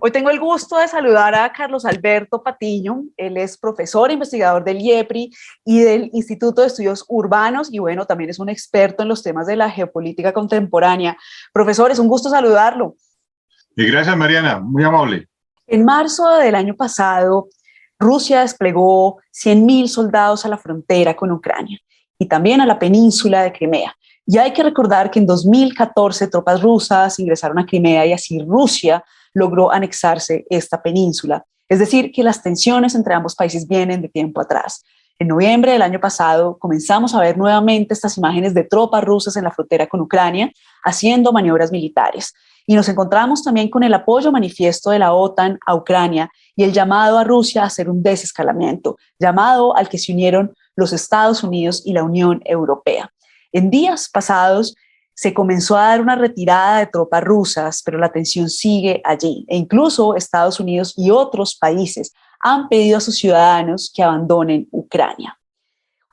Hoy tengo el gusto de saludar a Carlos Alberto Patiño. Él es profesor e investigador del IEPRI y del Instituto de Estudios Urbanos y bueno, también es un experto en los temas de la geopolítica contemporánea. Profesor, es un gusto saludarlo. Y gracias, Mariana, muy amable. En marzo del año pasado, Rusia desplegó 100.000 soldados a la frontera con Ucrania y también a la península de Crimea. Y hay que recordar que en 2014 tropas rusas ingresaron a Crimea y así Rusia logró anexarse esta península. Es decir, que las tensiones entre ambos países vienen de tiempo atrás. En noviembre del año pasado comenzamos a ver nuevamente estas imágenes de tropas rusas en la frontera con Ucrania haciendo maniobras militares. Y nos encontramos también con el apoyo manifiesto de la OTAN a Ucrania y el llamado a Rusia a hacer un desescalamiento, llamado al que se unieron los Estados Unidos y la Unión Europea. En días pasados se comenzó a dar una retirada de tropas rusas, pero la tensión sigue allí. E incluso Estados Unidos y otros países han pedido a sus ciudadanos que abandonen Ucrania.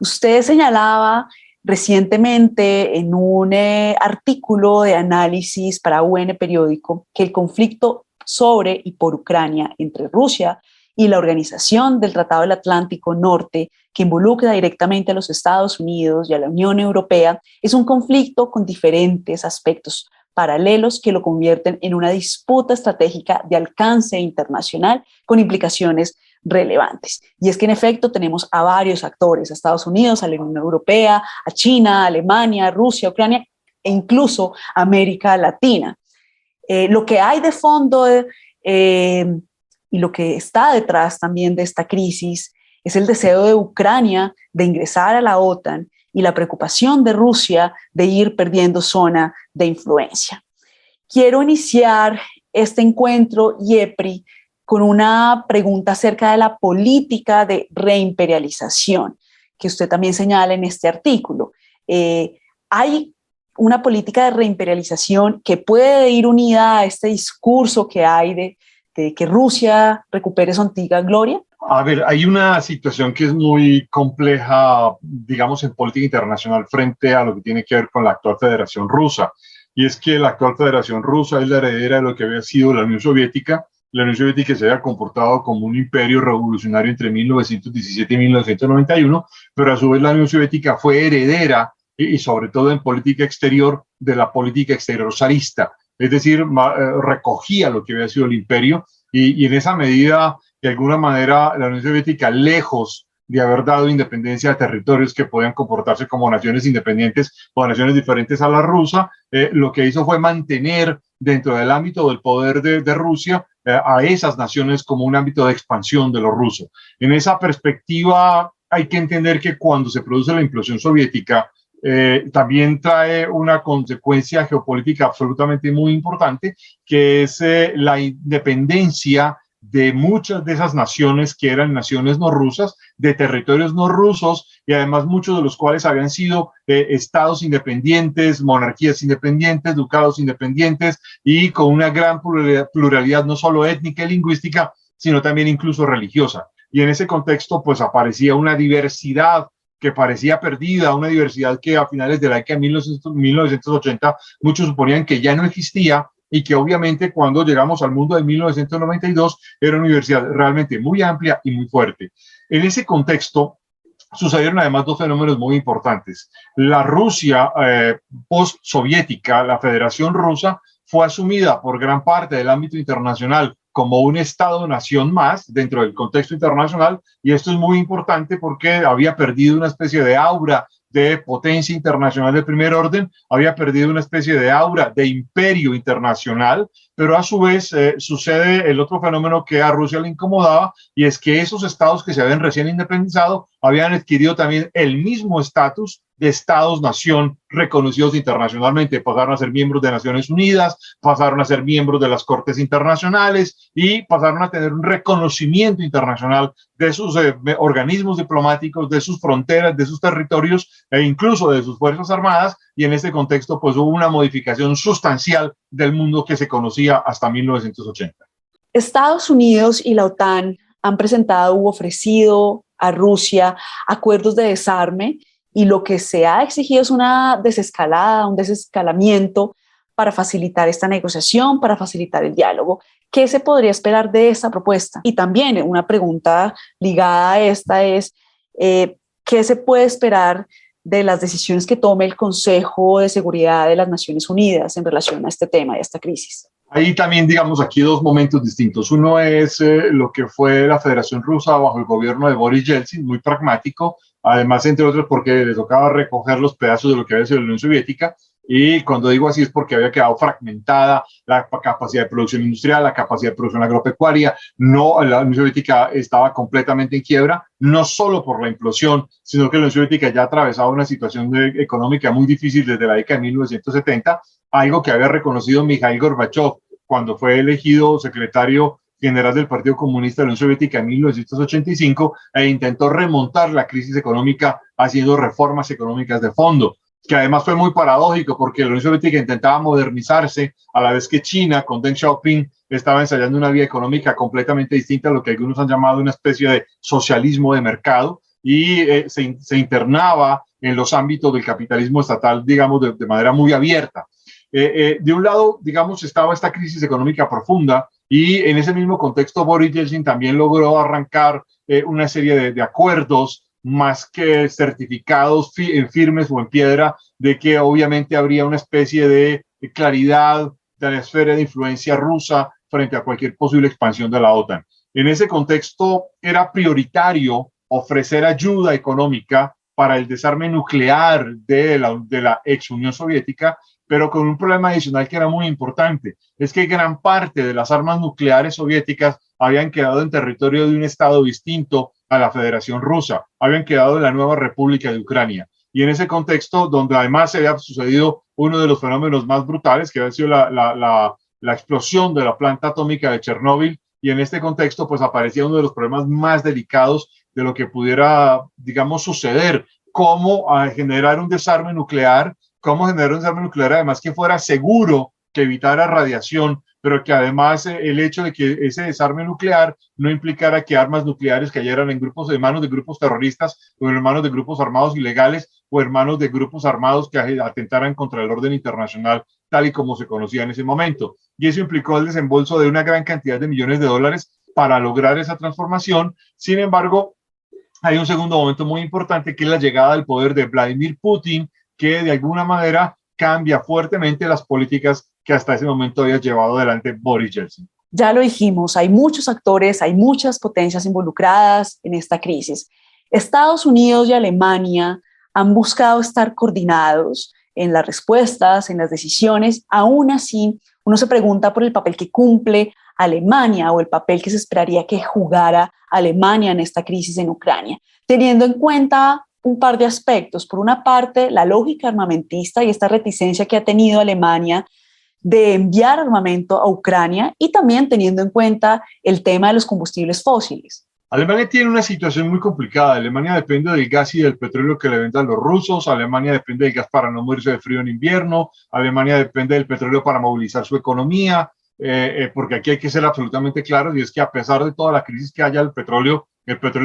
Usted señalaba recientemente en un artículo de análisis para UN Periódico que el conflicto sobre y por Ucrania entre Rusia y la Organización del Tratado del Atlántico Norte, que involucra directamente a los Estados Unidos y a la Unión Europea, es un conflicto con diferentes aspectos paralelos que lo convierten en una disputa estratégica de alcance internacional con implicaciones relevantes. Y es que en efecto tenemos a varios actores, a Estados Unidos, a la Unión Europea, a China, a Alemania, a Rusia, a Ucrania e incluso a América Latina. Lo que hay de fondo y lo que está detrás también de esta crisis es el deseo de Ucrania de ingresar a la OTAN y la preocupación de Rusia de ir perdiendo zona de influencia. Quiero iniciar este encuentro IEPRI con una pregunta acerca de la política de reimperialización que usted también señala en este artículo. ¿Hay una política de reimperialización que puede ir unida a este discurso que hay de que Rusia recupere su antigua gloria? A ver, hay una situación que es muy compleja, digamos, en política internacional frente a lo que tiene que ver con la actual Federación Rusa. Y es que la actual Federación Rusa es la heredera de lo que había sido la Unión Soviética. La Unión Soviética se había comportado como un imperio revolucionario entre 1917 y 1991, pero a su vez la Unión Soviética fue heredera, y sobre todo en política exterior, de la política exterior zarista. Es decir, recogía lo que había sido el imperio y en esa medida, de alguna manera, la Unión Soviética, lejos de haber dado independencia a territorios que podían comportarse como naciones independientes o naciones diferentes a la rusa, lo que hizo fue mantener dentro del ámbito del poder de Rusia a esas naciones como un ámbito de expansión de lo ruso. En esa perspectiva, hay que entender que cuando se produce la implosión soviética, también trae una consecuencia geopolítica absolutamente muy importante, que es la independencia de muchas de esas naciones que eran naciones no rusas, de territorios no rusos, y además muchos de los cuales habían sido estados independientes, monarquías independientes, ducados independientes, y con una gran pluralidad no solo étnica y lingüística, sino también incluso religiosa. Y en ese contexto, pues aparecía una diversidad que parecía perdida, una diversidad que a finales de la década de 1980 muchos suponían que ya no existía, y que obviamente cuando llegamos al mundo de 1992 era una diversidad realmente muy amplia y muy fuerte. En ese contexto sucedieron además dos fenómenos muy importantes. La Rusia post-soviética, la Federación Rusa, fue asumida por gran parte del ámbito internacional como un Estado-nación más dentro del contexto internacional, y esto es muy importante porque había perdido una especie de aura de potencia internacional de primer orden, había perdido una especie de aura de imperio internacional, pero a su vez sucede el otro fenómeno que a Rusia le incomodaba, y es que esos estados que se habían recién independizado habían adquirido también el mismo estatus de estados-nación reconocidos internacionalmente. Pasaron a ser miembros de Naciones Unidas, pasaron a ser miembros de las Cortes Internacionales y pasaron a tener un reconocimiento internacional de sus organismos diplomáticos, de sus fronteras, de sus territorios e incluso de sus fuerzas armadas, y en este contexto pues hubo una modificación sustancial del mundo que se conocía hasta 1980. Estados Unidos y la OTAN han presentado u ofrecido a Rusia acuerdos de desarme, y lo que se ha exigido es una desescalada, un desescalamiento para facilitar esta negociación, para facilitar el diálogo. ¿Qué se podría esperar de esta propuesta? Y también una pregunta ligada a esta es, ¿qué se puede esperar de las decisiones que tome el Consejo de Seguridad de las Naciones Unidas en relación a este tema, a esta crisis? Ahí también, digamos, aquí dos momentos distintos. Uno es lo que fue la Federación Rusa bajo el gobierno de Boris Yeltsin, muy pragmático, además, entre otros, porque le tocaba recoger los pedazos de lo que había sido la Unión Soviética. Y cuando digo así es porque había quedado fragmentada la capacidad de producción industrial, la capacidad de producción agropecuaria. No, la Unión Soviética estaba completamente en quiebra, no solo por la implosión, sino que la Unión Soviética ya atravesaba una situación económica muy difícil desde la década de 1970, algo que había reconocido Mikhail Gorbachev cuando fue elegido secretario general del Partido Comunista de la Unión Soviética en 1985 e intentó remontar la crisis económica haciendo reformas económicas de fondo, que además fue muy paradójico porque la Unión Soviética intentaba modernizarse a la vez que China con Deng Xiaoping estaba ensayando una vía económica completamente distinta a lo que algunos han llamado una especie de socialismo de mercado y se internaba en los ámbitos del capitalismo estatal, digamos, de manera muy abierta. De un lado, digamos, estaba esta crisis económica profunda y en ese mismo contexto Boris Yeltsin también logró arrancar una serie de acuerdos más que certificados firmes o en piedra de que obviamente habría una especie de claridad de la esfera de influencia rusa frente a cualquier posible expansión de la OTAN. En ese contexto era prioritario ofrecer ayuda económica para el desarme nuclear de la ex Unión Soviética, pero con un problema adicional que era muy importante, es que gran parte de las armas nucleares soviéticas habían quedado en territorio de un estado distinto a la Federación Rusa, habían quedado en la nueva República de Ucrania. Y en ese contexto, donde además se había sucedido uno de los fenómenos más brutales, que había sido la explosión de la planta atómica de Chernóbil, y en este contexto pues aparecía uno de los problemas más delicados de lo que pudiera, digamos, suceder, cómo generar un desarme nuclear, cómo generar un desarme nuclear además que fuera seguro, que evitara radiación, pero que además el hecho de que ese desarme nuclear no implicara que armas nucleares cayeran en grupos, en manos de grupos terroristas o en manos de grupos armados ilegales o en manos de grupos armados que atentaran contra el orden internacional tal y como se conocía en ese momento. Y eso implicó el desembolso de una gran cantidad de millones de dólares para lograr esa transformación. Sin embargo, hay un segundo momento muy importante que es la llegada al poder de Vladimir Putin, que de alguna manera cambia fuertemente las políticas que hasta ese momento había llevado adelante Boris Yeltsin. Ya lo dijimos, hay muchos actores, hay muchas potencias involucradas en esta crisis. Estados Unidos y Alemania han buscado estar coordinados en las respuestas, en las decisiones. Aún así, uno se pregunta por el papel que cumple Alemania o el papel que se esperaría que jugara Alemania en esta crisis en Ucrania, teniendo en cuenta un par de aspectos. Por una parte, la lógica armamentista y esta reticencia que ha tenido Alemania de enviar armamento a Ucrania y también teniendo en cuenta el tema de los combustibles fósiles. Alemania tiene una situación muy complicada. Alemania depende del gas y del petróleo que le vendan los rusos. Alemania depende del gas para no morirse de frío en invierno. Alemania depende del petróleo para movilizar su economía. Porque aquí hay que ser absolutamente claros, y es que a pesar de toda la crisis que haya el petróleo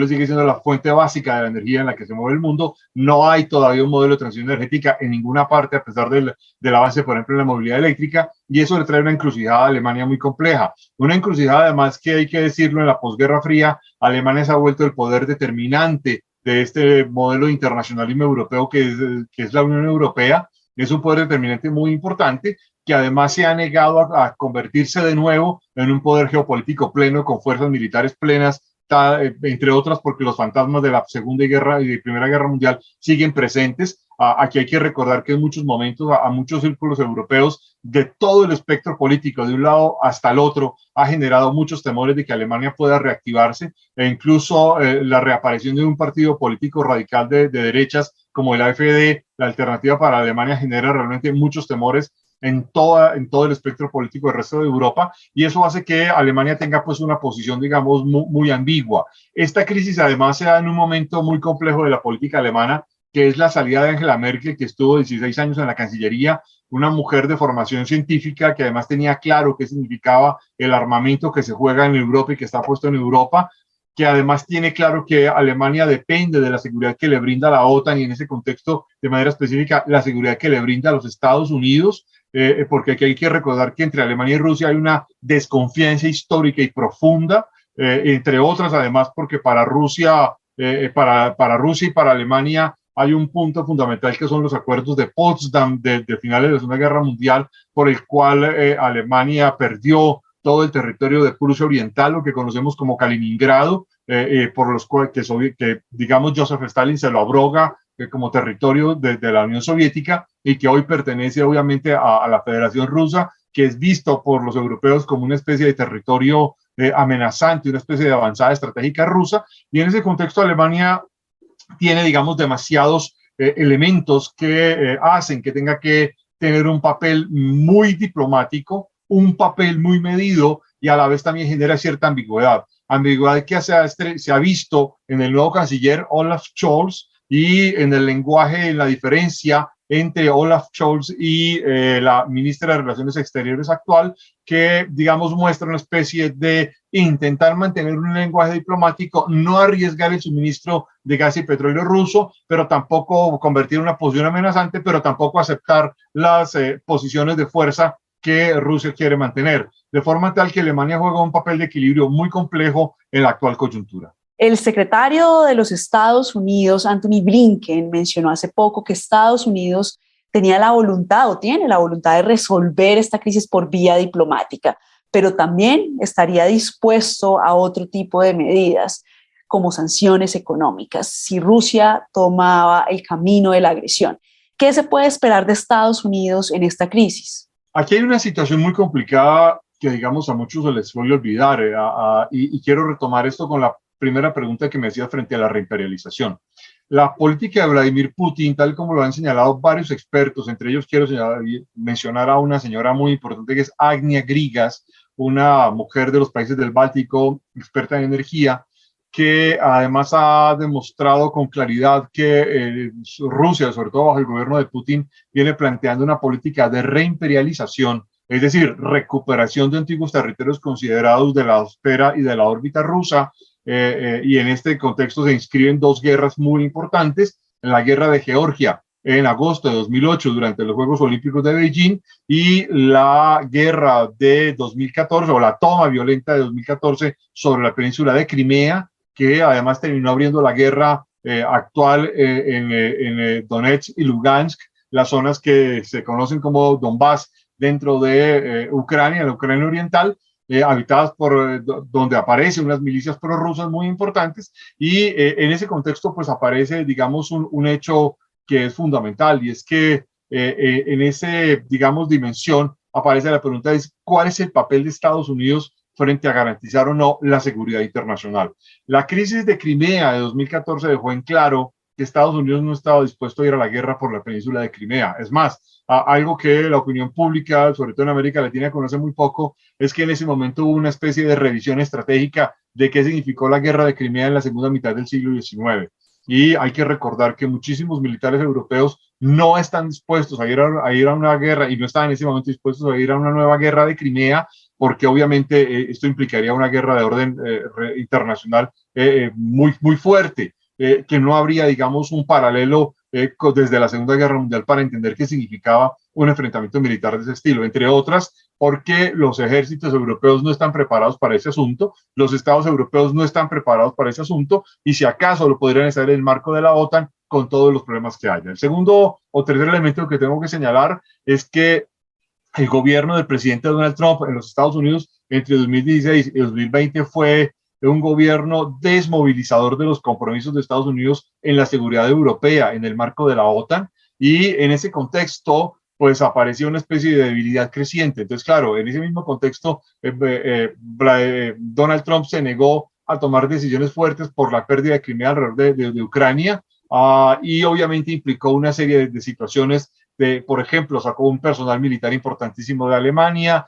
sigue siendo la fuente básica de la energía en la que se mueve el mundo. No hay todavía un modelo de transición energética en ninguna parte, a pesar del avance, por ejemplo, en la movilidad eléctrica, y eso le trae una encrucijada a Alemania muy compleja. Una encrucijada, además, que hay que decirlo, en la posguerra fría, Alemania se ha vuelto el poder determinante de este modelo de internacionalismo europeo que es la Unión Europea. Es un poder determinante muy importante, que además se ha negado a convertirse de nuevo en un poder geopolítico pleno con fuerzas militares plenas, entre otras porque los fantasmas de la Segunda Guerra y de Primera Guerra Mundial siguen presentes. Aquí hay que recordar que en muchos momentos a muchos círculos europeos de todo el espectro político, de un lado hasta el otro, ha generado muchos temores de que Alemania pueda reactivarse, e incluso la reaparición de un partido político radical de derechas como el AfD, la Alternativa para Alemania, genera realmente muchos temores en todo el espectro político del resto de Europa, y eso hace que Alemania tenga pues una posición, digamos, muy ambigua. Esta crisis además se da en un momento muy complejo de la política alemana, que es la salida de Angela Merkel, que estuvo 16 años en la Cancillería, una mujer de formación científica que además tenía claro qué significaba el armamento que se juega en Europa y que está puesto en Europa, que además tiene claro que Alemania depende de la seguridad que le brinda la OTAN y en ese contexto, de manera específica, la seguridad que le brinda a los Estados Unidos, porque aquí hay que recordar que entre Alemania y Rusia hay una desconfianza histórica y profunda, entre otras, además, porque para Rusia, para Rusia y para Alemania hay un punto fundamental que son los acuerdos de Potsdam de finales de la Segunda Guerra Mundial, por el cual Alemania perdió todo el territorio de Prusia Oriental, lo que conocemos como Kaliningrado, por los cuales que, digamos, Joseph Stalin se lo abroga como territorio de la Unión Soviética y que hoy pertenece obviamente a la Federación Rusa, que es visto por los europeos como una especie de territorio amenazante, una especie de avanzada estratégica rusa. Y en ese contexto Alemania tiene, digamos, demasiados elementos que hacen que tenga que tener un papel muy diplomático, un papel muy medido y a la vez también genera cierta ambigüedad. Ambigüedad que se ha visto en el nuevo canciller Olaf Scholz y en el lenguaje, en la diferencia entre Olaf Scholz y la ministra de Relaciones Exteriores actual, que, digamos, muestra una especie de intentar mantener un lenguaje diplomático, no arriesgar el suministro de gas y petróleo ruso, pero tampoco convertir en una posición amenazante, pero tampoco aceptar las posiciones de fuerza que Rusia quiere mantener, de forma tal que Alemania juega un papel de equilibrio muy complejo en la actual coyuntura. El secretario de los Estados Unidos, Anthony Blinken, mencionó hace poco que Estados Unidos tenía la voluntad o tiene la voluntad de resolver esta crisis por vía diplomática, pero también estaría dispuesto a otro tipo de medidas, como sanciones económicas, si Rusia tomaba el camino de la agresión. ¿Qué se puede esperar de Estados Unidos en esta crisis? Aquí hay una situación muy complicada que, digamos, a muchos se les suele olvidar y quiero retomar esto con la primera pregunta que me hacía frente a la reimperialización. La política de Vladimir Putin, tal como lo han señalado varios expertos, entre ellos quiero mencionar a una señora muy importante que es Agnia Grigas, una mujer de los países del Báltico, experta en energía, que además ha demostrado con claridad que Rusia, sobre todo bajo el gobierno de Putin, viene planteando una política de reimperialización, es decir, recuperación de antiguos territorios considerados de la esfera y de la órbita rusa, y en este contexto se inscriben dos guerras muy importantes, la guerra de Georgia en agosto de 2008 durante los Juegos Olímpicos de Beijing y la guerra de 2014 o la toma violenta de 2014 sobre la península de Crimea, que además terminó abriendo la guerra actual en Donetsk y Lugansk, las zonas que se conocen como Donbass dentro de Ucrania, la Ucrania oriental, habitadas por donde aparecen unas milicias prorrusas muy importantes y en ese contexto pues aparece, digamos, un hecho que es fundamental y es que en ese, digamos, dimensión aparece la pregunta es ¿cuál es el papel de Estados Unidos frente a garantizar o no la seguridad internacional? La crisis de Crimea de 2014 dejó en claro que Estados Unidos no estaba dispuesto a ir a la guerra por la península de Crimea. Es más, algo que la opinión pública, sobre todo en América Latina, conoce muy poco, es que en ese momento hubo una especie de revisión estratégica de qué significó la guerra de Crimea en la segunda mitad del siglo XIX. Y hay que recordar que muchísimos militares europeos no están dispuestos a ir a una guerra y no estaban en ese momento dispuestos a ir a una nueva guerra de Crimea, porque obviamente esto implicaría una guerra de orden internacional muy fuerte, que no habría, digamos, un paralelo desde la Segunda Guerra Mundial para entender qué significaba un enfrentamiento militar de ese estilo, entre otras, porque los ejércitos europeos no están preparados para ese asunto, los estados europeos no están preparados para ese asunto, y si acaso lo podrían estar en el marco de la OTAN con todos los problemas que haya. El segundo o tercer elemento que tengo que señalar es que el gobierno del presidente Donald Trump en los Estados Unidos entre 2016 y 2020 fue un gobierno desmovilizador de los compromisos de Estados Unidos en la seguridad europea en el marco de la OTAN y en ese contexto pues apareció una especie de debilidad creciente. Entonces, claro, en ese mismo contexto Donald Trump se negó a tomar decisiones fuertes por la pérdida de Crimea alrededor de Ucrania y obviamente implicó una serie de situaciones por ejemplo, sacó un personal militar importantísimo de Alemania,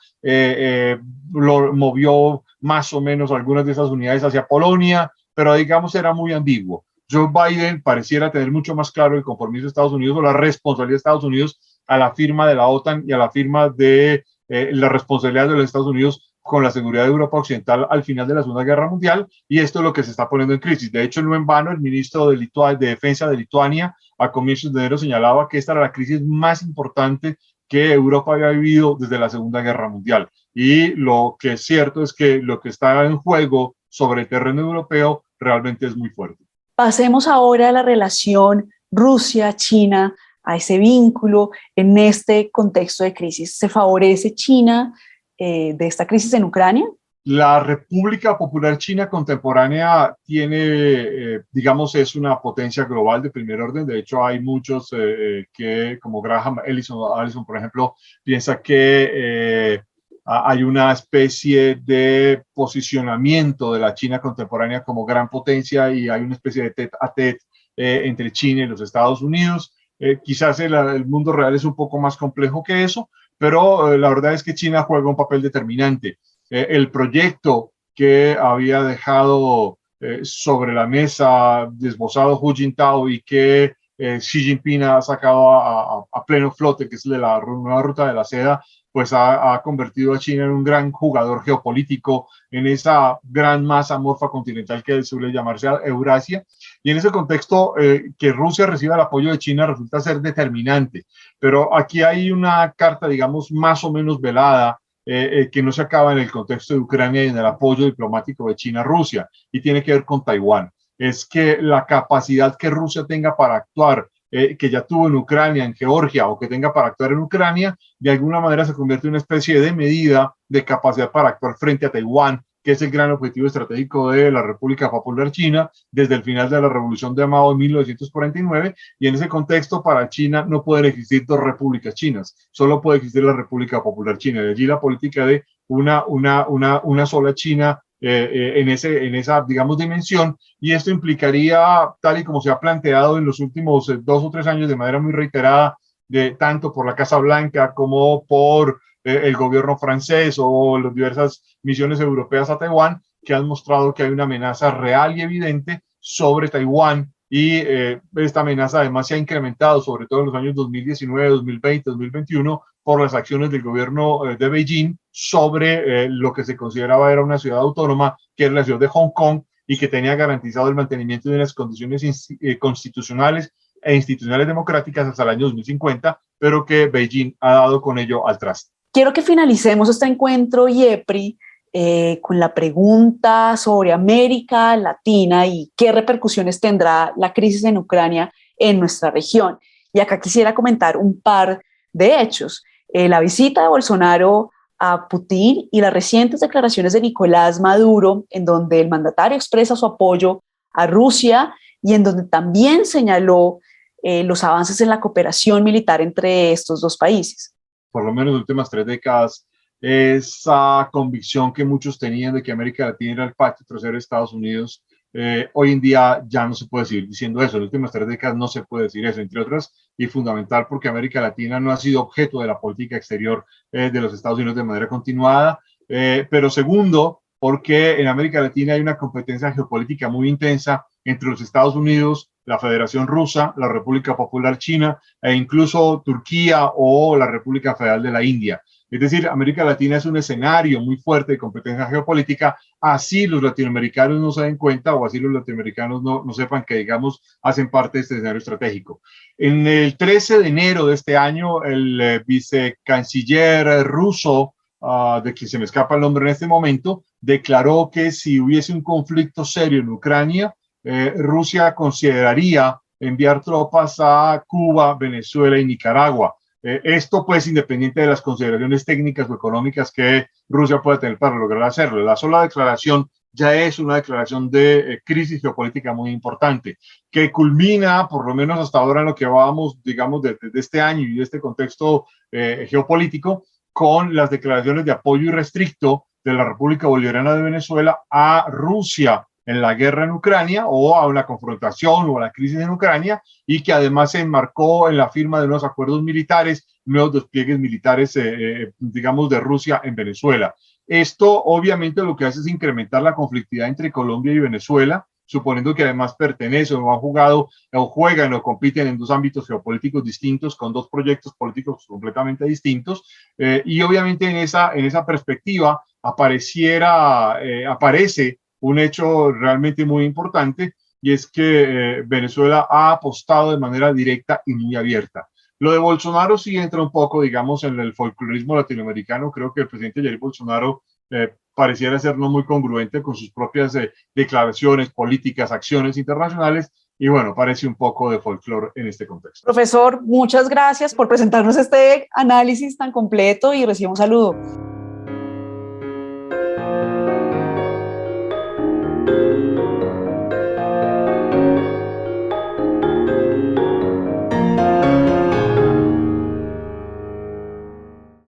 lo movió más o menos algunas de esas unidades hacia Polonia, pero digamos era muy ambiguo. Joe Biden pareciera tener mucho más claro el compromiso de Estados Unidos o la responsabilidad de Estados Unidos a la firma de la OTAN y a la firma de la responsabilidad de los Estados Unidos con la seguridad de Europa Occidental al final de la Segunda Guerra Mundial, y esto es lo que se está poniendo en crisis. De hecho, no en vano, el ministro de Defensa de Lituania a comienzos de enero señalaba que esta era la crisis más importante que Europa había vivido desde la Segunda Guerra Mundial. Y lo que es cierto es que lo que está en juego sobre el terreno europeo realmente es muy fuerte. Pasemos ahora a la relación Rusia-China, a ese vínculo en este contexto de crisis. ¿Se favorece China de esta crisis en Ucrania? La República Popular China contemporánea tiene, digamos, es una potencia global de primer orden. De hecho, hay muchos que, como Graham Allison, por ejemplo, piensa que hay una especie de posicionamiento de la China contemporánea como gran potencia y hay una especie de tete a tete entre China y los Estados Unidos. Quizás el mundo real es un poco más complejo que eso, pero la verdad es que China juega un papel determinante. El proyecto que había dejado sobre la mesa desbozado Hu Jintao y que Xi Jinping ha sacado a pleno flote, que es de la nueva ruta de la seda, pues ha convertido a China en un gran jugador geopolítico en esa gran masa amorfa continental que suele llamarse Eurasia. Y en ese contexto, que Rusia reciba el apoyo de China resulta ser determinante. Pero aquí hay una carta, digamos, más o menos velada, que no se acaba en el contexto de Ucrania y en el apoyo diplomático de China a Rusia, y tiene que ver con Taiwán. Es que la capacidad que Rusia tenga para actuar, que ya tuvo en Ucrania, en Georgia, o que tenga para actuar en Ucrania, de alguna manera se convierte en una especie de medida de capacidad para actuar frente a Taiwán, que es el gran objetivo estratégico de la República Popular China desde el final de la Revolución de Mao en 1949, y en ese contexto para China no pueden existir dos repúblicas chinas, solo puede existir la República Popular China. De allí la política de una sola China en esa, digamos, dimensión, y esto implicaría, tal y como se ha planteado en los últimos 2 o 3 años de manera muy reiterada, tanto por la Casa Blanca como por el gobierno francés o las diversas misiones europeas a Taiwán, que han mostrado que hay una amenaza real y evidente sobre Taiwán, y esta amenaza además se ha incrementado, sobre todo en los años 2019, 2020, 2021, por las acciones del gobierno de Beijing sobre lo que se consideraba era una ciudad autónoma, que era la ciudad de Hong Kong, y que tenía garantizado el mantenimiento de unas condiciones constitucionales e institucionales democráticas hasta el año 2050, pero que Beijing ha dado con ello al traste. Quiero que finalicemos este encuentro, Yepri, con la pregunta sobre América Latina y qué repercusiones tendrá la crisis en Ucrania en nuestra región. Y acá quisiera comentar un par de hechos. La visita de Bolsonaro a Putin y las recientes declaraciones de Nicolás Maduro, en donde el mandatario expresa su apoyo a Rusia y en donde también señaló los avances en la cooperación militar entre estos dos países. Por lo menos en las últimas 3 décadas, esa convicción que muchos tenían de que América Latina era el patio trasero de Estados Unidos, hoy en día ya no se puede seguir diciendo eso. En las últimas 3 décadas no se puede decir eso, entre otras, y fundamental porque América Latina no ha sido objeto de la política exterior de los Estados Unidos de manera continuada, pero segundo, porque en América Latina hay una competencia geopolítica muy intensa entre los Estados Unidos, la Federación Rusa, la República Popular China e incluso Turquía o la República Federal de la India. Es decir, América Latina es un escenario muy fuerte de competencia geopolítica, así los latinoamericanos no se den cuenta o así los latinoamericanos no sepan que, digamos, hacen parte de este escenario estratégico. En el 13 de enero de este año, el vicecanciller ruso, de quien se me escapa el nombre en este momento, declaró que si hubiese un conflicto serio en Ucrania, Rusia consideraría enviar tropas a Cuba, Venezuela y Nicaragua. Esto pues independiente de las consideraciones técnicas o económicas que Rusia pueda tener para lograr hacerlo. La sola declaración ya es una declaración de crisis geopolítica muy importante, que culmina, por lo menos hasta ahora en lo que vamos, digamos, de este año y de este contexto geopolítico, con las declaraciones de apoyo irrestricto de la República Bolivariana de Venezuela a Rusia en la guerra en Ucrania o a una confrontación o a la crisis en Ucrania, y que además se enmarcó en la firma de unos acuerdos militares, nuevos despliegues militares, digamos, de Rusia en Venezuela. Esto obviamente lo que hace es incrementar la conflictividad entre Colombia y Venezuela, suponiendo que además pertenecen o han jugado o juegan o compiten en dos ámbitos geopolíticos distintos, con dos proyectos políticos completamente distintos, y obviamente en esa perspectiva aparece un hecho realmente muy importante, y es que Venezuela ha apostado de manera directa y muy abierta. Lo de Bolsonaro sí entra un poco, digamos, en el folclorismo latinoamericano. Creo que el presidente Jair Bolsonaro pareciera ser no muy congruente con sus propias declaraciones, políticas, acciones internacionales, y bueno, parece un poco de folclore en este contexto. Profesor, muchas gracias por presentarnos este análisis tan completo y recibo un saludo.